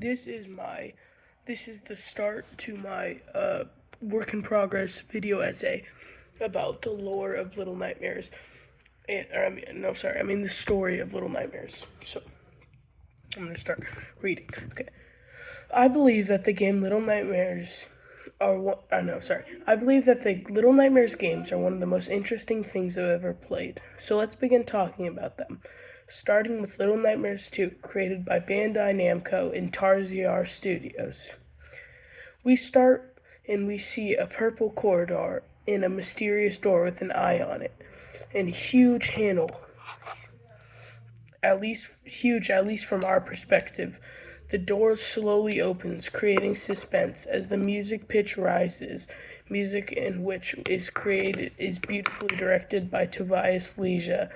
this is my this is the start to my work in progress video essay about the lore of Little Nightmares. The story of Little Nightmares. So I'm gonna start reading. Okay. I believe that the game Little Nightmares are one. No, sorry. I believe that the Little Nightmares games are one of the most interesting things I've ever played. So let's begin talking about them. Starting with Little Nightmares 2, created by Bandai Namco and Tarsier Studios. We start and we see a purple corridor and a mysterious door with an eye on it, and a huge handle. At least from our perspective. The door slowly opens, creating suspense as the music pitch rises. Music in which is beautifully directed by Tobias Leja.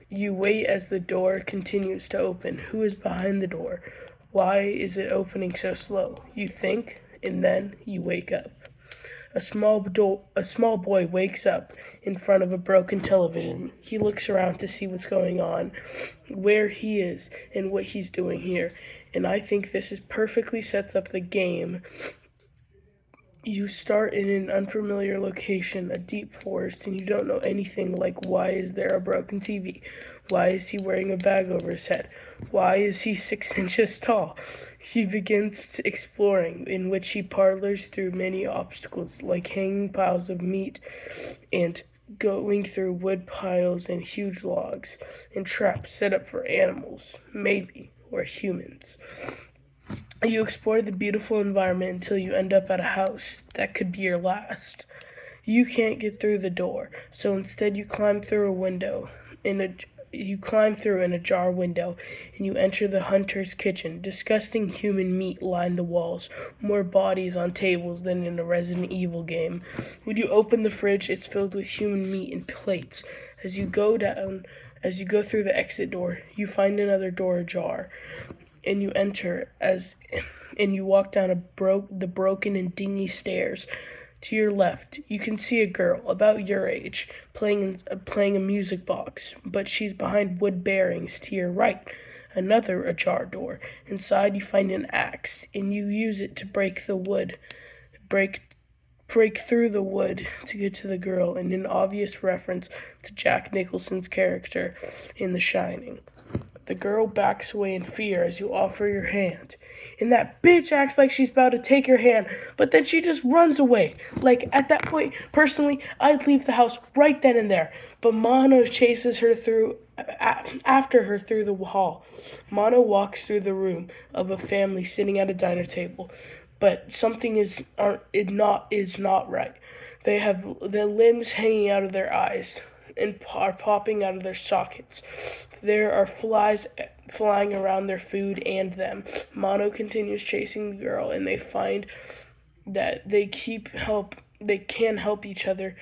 You wait as the door continues to open. Who is behind the door? Why is it opening so slow? You think, and then you wake up. A small boy wakes up in front of a broken television. He looks around to see what's going on, where he is, and what he's doing here. And I think this is perfectly sets up the game. You start in an unfamiliar location, a deep forest, and you don't know anything like why is there a broken TV? Why is he wearing a bag over his head? Why is he 6 inches tall? He begins exploring, in which he parlors through many obstacles, like hanging piles of meat and going through wood piles and huge logs, and traps set up for animals, maybe, or humans. You explore the beautiful environment until you end up at a house that could be your last. You can't get through the door, so instead you climb through an ajar window, and you enter the hunter's kitchen. Disgusting human meat line the walls, more bodies on tables than in a Resident Evil game. When you open the fridge, it's filled with human meat and plates. As you go through the exit door, you find another door ajar, and you walk down the broken and dingy stairs. To your left, you can see a girl about your age playing a music box, but she's behind wood bearings. To your right, another ajar door. Inside, you find an axe, and you use it to break through the wood to get to the girl, in an obvious reference to Jack Nicholson's character in The Shining. The girl backs away in fear as you offer your hand. And that bitch acts like she's about to take your hand, but then she just runs away. Like, at that point, personally, I'd leave the house right then and there. But Mono chases her after her through the hall. Mono walks through the room of a family sitting at a diner table. But something is not right. They have their limbs hanging out of their eyes and are popping out of their sockets. There are flies flying around their food and them. Mono continues chasing the girl, and they find that they can help each other.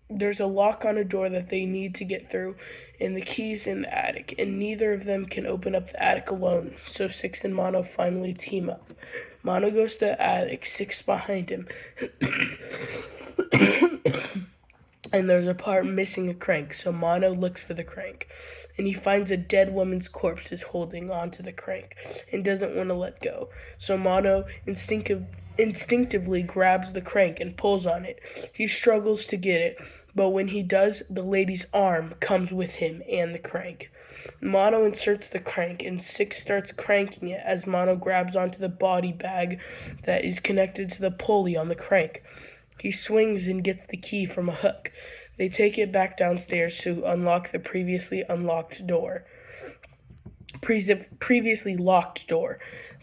There's a lock on a door that they need to get through, and the key's in the attic, and neither of them can open up the attic alone, so Six and Mono finally team up. Mono goes to the attic, Six behind him. And there's a part missing a crank, so Mono looks for the crank. And he finds a dead woman's corpse is holding onto the crank and doesn't want to let go. So Mono instinctively grabs the crank and pulls on it. He struggles to get it, but when he does, the lady's arm comes with him and the crank. Mono inserts the crank, and Six starts cranking it as Mono grabs onto the body bag that is connected to the pulley on the crank. He swings and gets the key from a hook. They take it back downstairs to unlock the previously locked door.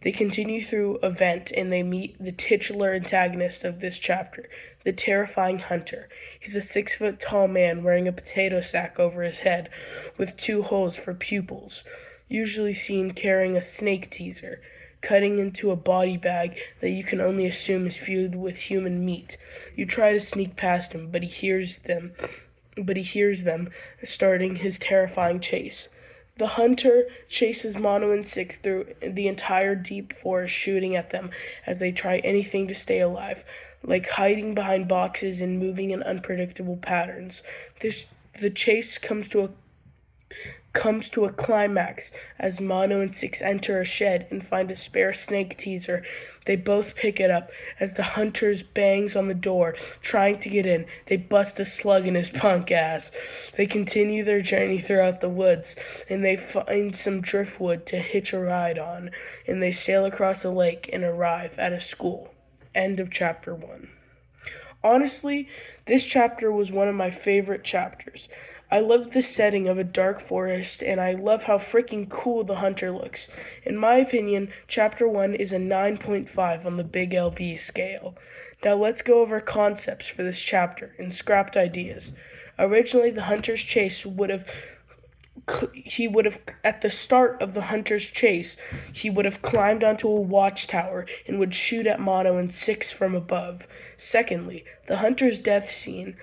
They continue through a vent, and they meet the titular antagonist of this chapter, the terrifying Hunter. He's a 6-foot-tall man wearing a potato sack over his head with 2 holes for pupils, usually seen carrying a snake teaser, cutting into a body bag that you can only assume is filled with human meat. You try to sneak past him, but he hears them starting his terrifying chase. The hunter chases Mono and Six through the entire deep forest, shooting at them as they try anything to stay alive, like hiding behind boxes and moving in unpredictable patterns. The chase comes to comes to a climax as Mono and Six enter a shed and find a spare snake teaser. They both pick it up. As the hunters bangs on the door, trying to get in, they bust a slug in his punk ass. They continue their journey throughout the woods, and they find some driftwood to hitch a ride on, and they sail across a lake and arrive at a school. End of chapter 1. Honestly, this chapter was one of my favorite chapters. I love the setting of a dark forest, and I love how freaking cool the hunter looks. In my opinion, chapter 1 is a 9.5 on the Big LB scale. Now let's go over concepts for this chapter and scrapped ideas. Originally, the hunter's chase would have at the start of the hunter's chase, he would have climbed onto a watchtower and would shoot at Mono and Six from above. Secondly, the hunter's death scene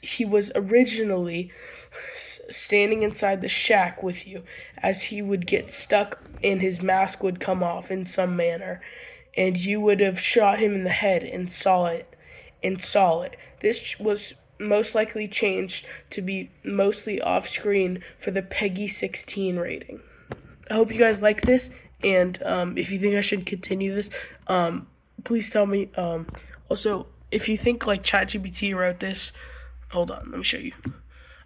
he was originally standing inside the shack with you, as he would get stuck and his mask would come off in some manner, and you would have shot him in the head and saw it. This was most likely changed to be mostly off screen for the Peggy 16 rating. I hope you guys like this, and if you think I should continue this, please tell me. Also, if you think like ChatGPT wrote this, hold on, let me show you.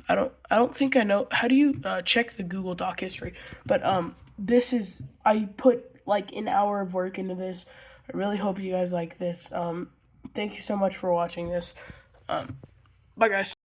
I don't think I know how do you check the Google Doc history, but I put like an hour of work into this. I really hope you guys like this. Thank you so much for watching this. Bye guys.